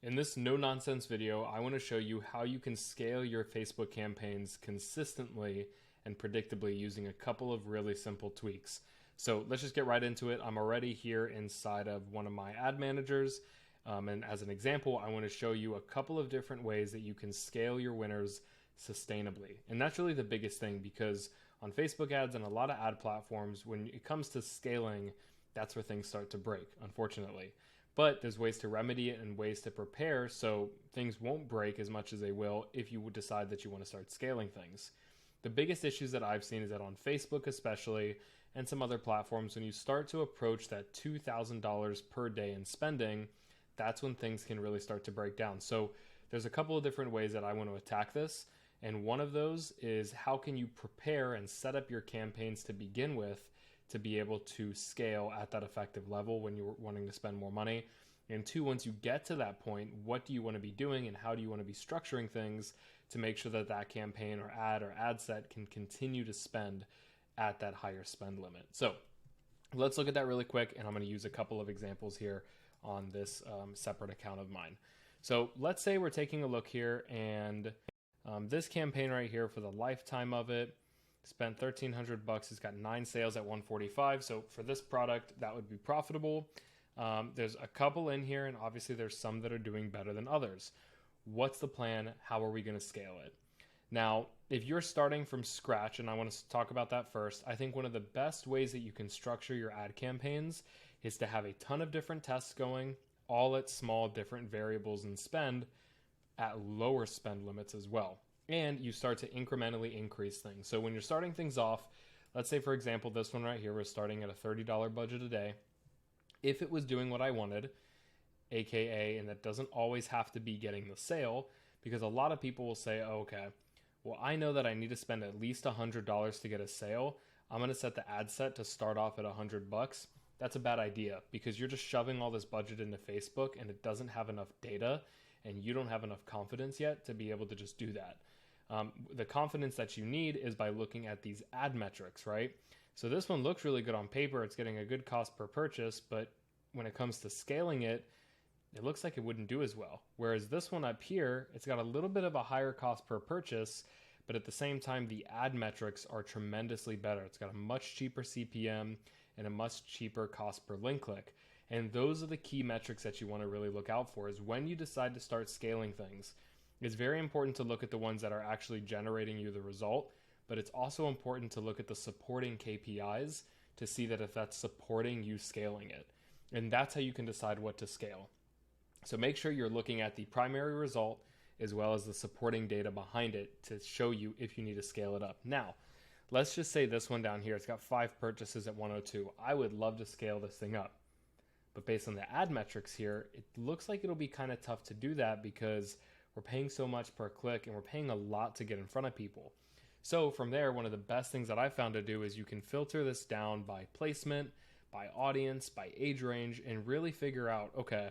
In this no-nonsense video, I want to show you how you can scale your Facebook campaigns consistently and predictably using a couple of really simple tweaks. So let's just get right into it. I'm already here inside of one of my ad managers. And as an example, I want to show you a couple of different ways that you can scale your winners sustainably. And that's really the biggest thing, because on Facebook ads and a lot of ad platforms, when it comes to scaling, that's where things start to break, unfortunately. But there's ways to remedy it and ways to prepare so things won't break as much as they will if you would decide that you want to start scaling things. The biggest issues that I've seen is that on Facebook especially, and some other platforms, when you start to approach that $2,000 per day in spending, that's when things can really start to break down. So there's a couple of different ways that I want to attack this. And one of those is, how can you prepare and set up your campaigns to begin with to be able to scale at that effective level when you're wanting to spend more money? And two, once you get to that point, what do you want to be doing and how do you want to be structuring things to make sure that that campaign or ad set can continue to spend at that higher spend limit? So let's look at that really quick, and I'm going to use a couple of examples here on this separate account of mine. So let's say we're taking a look here, and this campaign right here, for the lifetime of it, spent $1,300 bucks. It's got 9 sales at 145. So for this product, that would be profitable. There's a couple in here, and obviously there's some that are doing better than others. What's the plan? How are we going to scale it? Now, if you're starting from scratch, and I want to talk about that first, I think one of the best ways that you can structure your ad campaigns is to have a ton of different tests going, all at small different variables in spend at lower spend limits as well. And you start to incrementally increase things. So when you're starting things off, let's say, for example, this one right here, we're starting at a $30 budget a day. If it was doing what I wanted, AKA, and that doesn't always have to be getting the sale, because a lot of people will say, oh, okay, well, I know that I need to spend at least $100 to get a sale. I'm going to set the ad set to start off at $100 bucks. That's a bad idea, because you're just shoving all this budget into Facebook and it doesn't have enough data, and you don't have enough confidence yet to be able to just do that. The confidence that you need is by looking at these ad metrics, right? So this one looks really good on paper. It's getting a good cost per purchase, but when it comes to scaling it, it looks like it wouldn't do as well. Whereas this one up here, it's got a little bit of a higher cost per purchase, but at the same time, the ad metrics are tremendously better. It's got a much cheaper CPM and a much cheaper cost per link click. And those are the key metrics that you want to really look out for, is when you decide to start scaling things. It's very important to look at the ones that are actually generating you the result, but it's also important to look at the supporting KPIs to see that if that's supporting you scaling it. And that's how you can decide what to scale. So make sure you're looking at the primary result as well as the supporting data behind it to show you if you need to scale it up. Now, let's just say this one down here, it's got 5 purchases at 102. I would love to scale this thing up. But based on the ad metrics here, it looks like it'll be kind of tough to do that, because we're paying so much per click and we're paying a lot to get in front of people. So from there, one of the best things that I found to do is you can filter this down by placement, by audience, by age range, and really figure out, okay,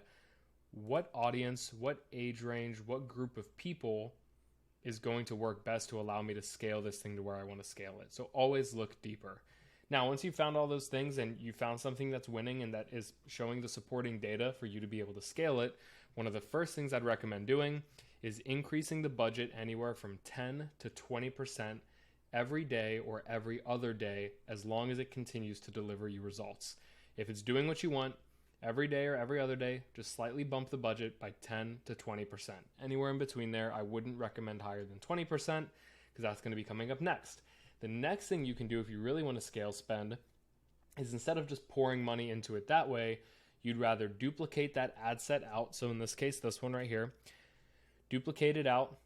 what audience, what age range, what group of people is going to work best to allow me to scale this thing to where I want to scale it. So always look deeper. Now, once you've found all those things and you found something that's winning and that is showing the supporting data for you to be able to scale it, one of the first things I'd recommend doing is increasing the budget anywhere from 10 to 20% every day or every other day, as long as it continues to deliver you results. If it's doing what you want every day or every other day, just slightly bump the budget by 10 to 20%. Anywhere in between there, I wouldn't recommend higher than 20%, because that's going to be coming up next. The next thing you can do if you really want to scale spend is, instead of just pouring money into it that way, you'd rather duplicate that ad set out. So in this case, this one right here, duplicate it out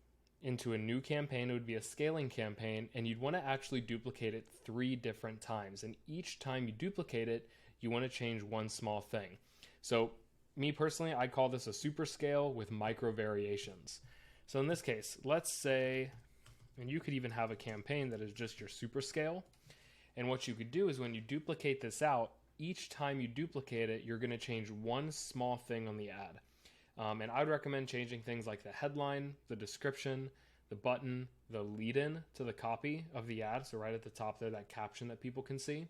into a new campaign. It would be a scaling campaign, and you'd want to actually duplicate it 3 different times. And each time you duplicate it, you want to change one small thing. So me personally, I call this a super scale with micro variations. So in this case, let's say, and you could even have a campaign that is just your super scale. And what you could do is, when you duplicate this out, each time you duplicate it, you're going to change one small thing on the ad. And I'd recommend changing things like the headline, the description, the button, the lead-in to the copy of the ad. So right at the top there, that caption that people can see,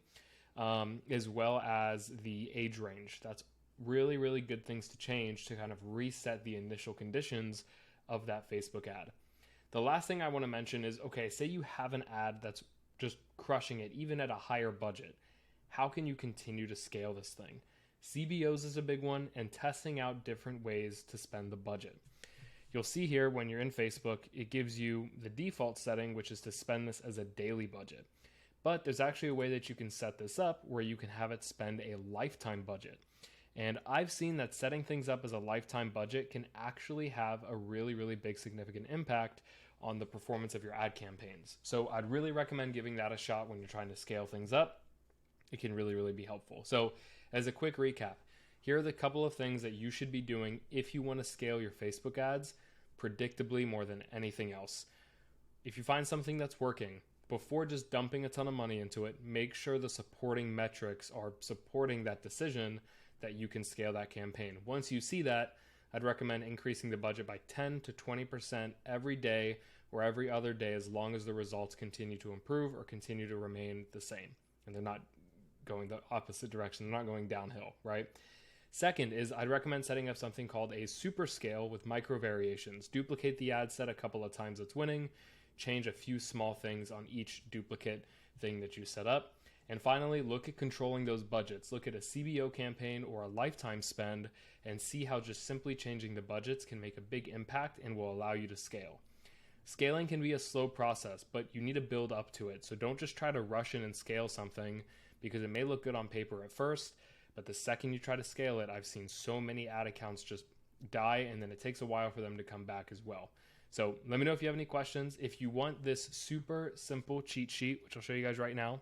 as well as the age range. That's really, really good things to change to kind of reset the initial conditions of that Facebook ad. The last thing I want to mention is, okay, say you have an ad that's just crushing it, even at a higher budget. How can you continue to scale this thing? CBOs is a big one, and testing out different ways to spend the budget. You'll see here when you're in Facebook, it gives you the default setting, which is to spend this as a daily budget. But there's actually a way that you can set this up where you can have it spend a lifetime budget. And I've seen that setting things up as a lifetime budget can actually have a really, really big significant impact on the performance of your ad campaigns. So I'd really recommend giving that a shot when you're trying to scale things up. It can really, really be helpful. So as a quick recap, here are the couple of things that you should be doing if you want to scale your Facebook ads predictably more than anything else. If you find something that's working, before just dumping a ton of money into it, make sure the supporting metrics are supporting that decision that you can scale that campaign. Once you see that, I'd recommend increasing the budget by 10 to 20% every day or every other day, as long as the results continue to improve or continue to remain the same. And they're not going the opposite direction. They're not going downhill, right? Second is I'd recommend setting up something called a super scale with micro variations. Duplicate the ad set a couple of times it's winning, change a few small things on each duplicate thing that you set up. And finally, look at controlling those budgets. Look at a CBO campaign or a lifetime spend and see how just simply changing the budgets can make a big impact and will allow you to scale. Scaling can be a slow process, but you need to build up to it. So don't just try to rush in and scale something because it may look good on paper at first, but the second you try to scale it, I've seen so many ad accounts just die, and then it takes a while for them to come back as well. So let me know if you have any questions. If you want this super simple cheat sheet, which I'll show you guys right now,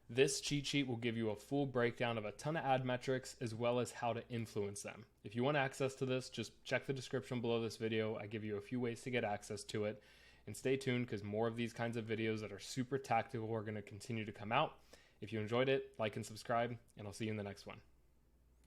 this cheat sheet will give you a full breakdown of a ton of ad metrics as well as how to influence them. If you want access to this, just check the description below this video. I give you a few ways to get access to it. And stay tuned because more of these kinds of videos that are super tactical are going to continue to come out. If you enjoyed it, like and subscribe, and I'll see you in the next one.